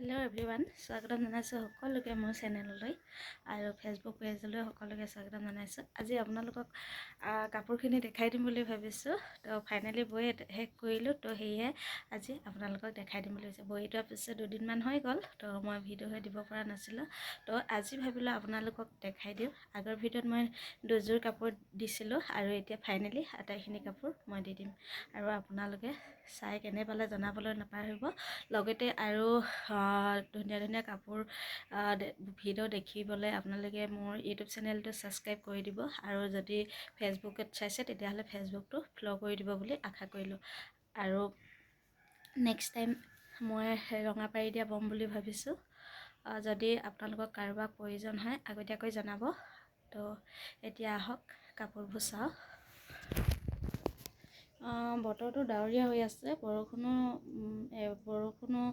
Hello' everyone, স্বাগতম জনাইছোঁ সকলোকে মোৰ চেনেললৈ আৰু ফেচবুক পেজলৈ সকলোকে স্বাগতম জনাইছোঁ। আজি আপোনালোকক কাপোৰখিনি দেখাই দিম বুলি ভাবিছোঁ। তো ফাইনেলি বৈ শেষ কৰিলোঁ, তো সেয়ে আজি আপোনালোকক দেখাই দিম বুলি ভাবিছোঁ। বহীটো পিছে দুদিনমান হৈ গ'ল, তো মই ভিডিঅ'হে দিব পৰা নাছিলোঁ। তো আজি ভাবিলোঁ আপোনালোকক দেখাই দিওঁ। আগৰ ভিডিঅ'ত মই দুযোৰ কাপোৰ দিছিলোঁ আৰু এতিয়া ফাইনেলি আটাইখিনি কাপোৰ মই দি দিম আৰু আপোনালোকে চাই কেনে পালে জনাবলৈ নাপাহৰিব। লগতে আৰু ধুনীয়া ধুনীয়া কাপোৰ ভিডিঅ' দেখিবলৈ আপোনালোকে মোৰ ইউটিউব চেনেলটো ছাবস্ক্ৰাইব কৰি দিব আৰু যদি ফেচবুকত চাইছে তেতিয়াহ'লে ফেচবুকটো ফ'ল' কৰি দিব বুলি আশা কৰিলোঁ। আৰু নেক্সট টাইম মই ৰঙাপাৰি দিয়া বম বুলি ভাবিছোঁ। যদি আপোনালোকক কাৰোবাক প্ৰয়োজন হয় আগতীয়াকৈ জনাব। তো এতিয়া আহক কাপোৰবোৰ চাওঁ। বতৰটো ডাৱৰীয়া হৈ আছে, বৰষুণো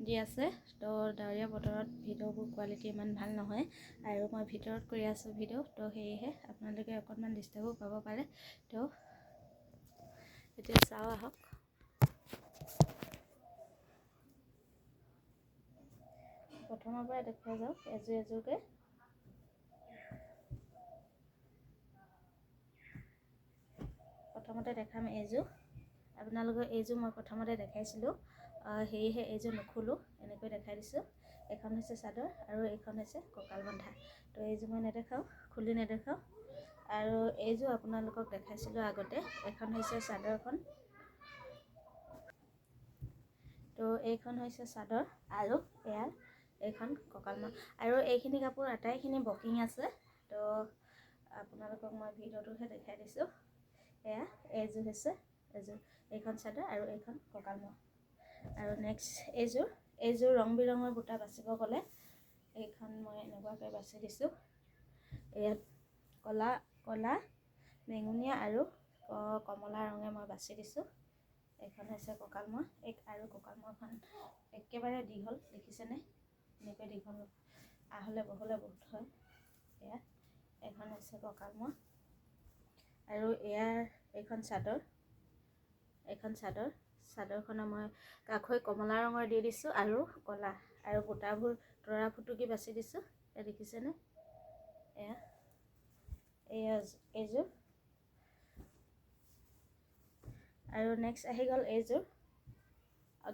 দি আছে। তো ডাৱৰীয়া বতৰত ভিডিঅ'বোৰ কোৱালিটি ইমান ভাল নহয় আৰু মই ভিতৰত কৰি আছোঁ ভিডিঅ', তো সেয়েহে আপোনালোকে অকণমান ডিষ্টাৰ্বো পাব পাৰে। তো এতিয়া চাওঁ আহক। প্ৰথমৰ পৰা দেখুৱাই যাওক এযোৰ এযোৰকৈ। প্ৰথমতে দেখাম এইযোৰ। আপোনালোকৰ এইযোৰ মই প্ৰথমতে দেখাইছিলোঁ, সেয়েহে এইযোৰ নুখুলোঁ, এনেকৈ দেখাই দিছোঁ। এখন হৈছে চাদৰ আৰু এইখন হৈছে কঁকাল বন্ধা। তো এইযোৰ মই নেদেখাওঁ, খুলি নেদেখাওঁ। আৰু এইযোৰ আপোনালোকক দেখাইছিলোঁ আগতে। এখন হৈছে চাদৰখন, তো এইখন হৈছে চাদৰ আৰু এইখন কঁকাল বন্ধা। আৰু এইখিনি কাপোৰ আটাইখিনি বকিং আছে। তো আপোনালোকক মই ভিডিঅ'টোহে দেখাই দিছোঁ। এইযোৰ হৈছে এইখন চাদৰ আৰু এইখন কঁকাল বন্ধা। আৰু নেক্সট এইযোৰ ৰং বিৰঙৰ বুটা বাচিব ক'লে এইখন মই এনেকুৱাকৈ বাছি দিছোঁ। ইয়াত কলা বেঙুনীয়া আৰু কমলা ৰঙে মই বাছি দিছোঁ। এইখন হৈছে কঁকাল মোৱা। আৰু কঁকাল মোৱাখন একেবাৰে দীঘল, দেখিছেনে? এনেকৈ দীঘল আহলে বহলে বহুত হয়। এইখন হৈছে কঁকাল মোৱা আৰু এইখন চাদৰখনৰ মই কাষৈ কমলা ৰঙৰ দি দিছোঁ আৰু কলা আৰু বুটাবোৰ তৰা ফুটুকি বাছি দিছোঁ। দেখিছেনে? এইযোৰ। আৰু নেক্সট আহি গ'ল এইযোৰ।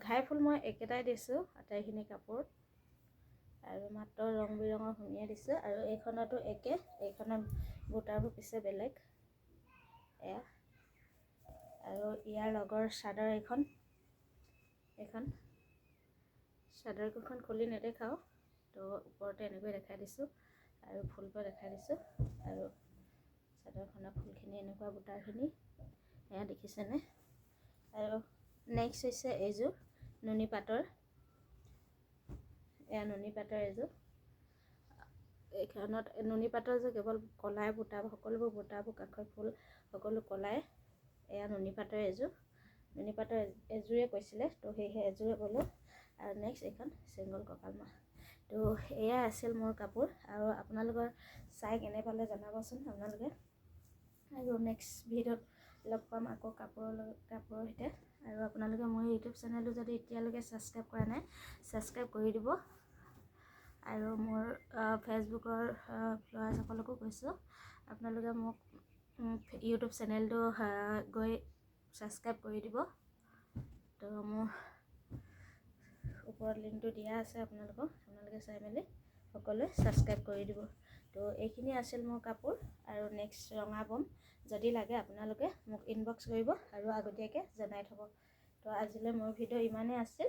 ঘাই ফুল মই একেটাই দিছোঁ আটাইখিনি কাপোৰ আৰু মাত্ৰ ৰং বিৰঙৰ সুমিয়াই দিছোঁ। আৰু এইখনতো একে, এইখনৰ বুটাবোৰ পিছে বেলেগ। আৰু ইয়াৰ লগৰ চাদৰ এইখন চাদৰকেইখন খুলি নেদেখাওঁ, তো ওপৰতে এনেকৈ দেখাই দিছোঁ আৰু ফুলবোৰ দেখাই দিছোঁ। আৰু চাদৰখনৰ ফুলখিনি এনেকুৱা বুটাখিনি দেখিছেনে? আৰু নেক্সট হৈছে এইযোৰ নুনী পাটৰ। নুনী পাটৰ এইযোৰ। এইখনত নুনী পাটৰ যে কেৱল কলাই বুটা, সকলোবোৰ বুটাবোৰ কাষৰ ফুল সকলো কলাই। নুনী পাটৰ এযোৰ। নুনী পাটৰ এযোৰে কৈছিলে, তো সেয়েহে এযোৰে ক'লোঁ। আৰু নেক্সট এইখন ছিংগল কঁকাল মোৱা। তো এয়াই আছিল মোৰ কাপোৰ আৰু আপোনালোকৰ চাই কেনে পালে জনাবচোন আপোনালোকে। আৰু নেক্সট ভিডিঅ'ত লগ পাম আকৌ কাপোৰৰ সৈতে। আৰু আপোনালোকে মোৰ ইউটিউব চেনেলটো যদি এতিয়ালৈকে ছাবস্ক্ৰাইব কৰা নাই ছাবস্ক্ৰাইব কৰি দিব। আৰু মোৰ ফেচবুকৰ ফলোৱাৰ্ছসকলকো কৈছোঁ আপোনালোকে মোক ইউটিউব চেনেলটো গৈ ছাবস্ক্ৰাইব কৰি দিব। তো মোৰ ওপৰত লিংকটো দিয়া আছে, আপোনালোকে চাই মেলি সকলোৱে ছাবস্ক্ৰাইব কৰি দিব। তো এইখিনি আছিল মোৰ কাপোৰ আৰু নেক্সট ৰঙা বম। যদি লাগে আপোনালোকে মোক ইনবক্স কৰিব আৰু আগতীয়াকৈ জনাই থ'ব। তো আজিলৈ মোৰ ভিডিঅ' ইমানেই আছিল।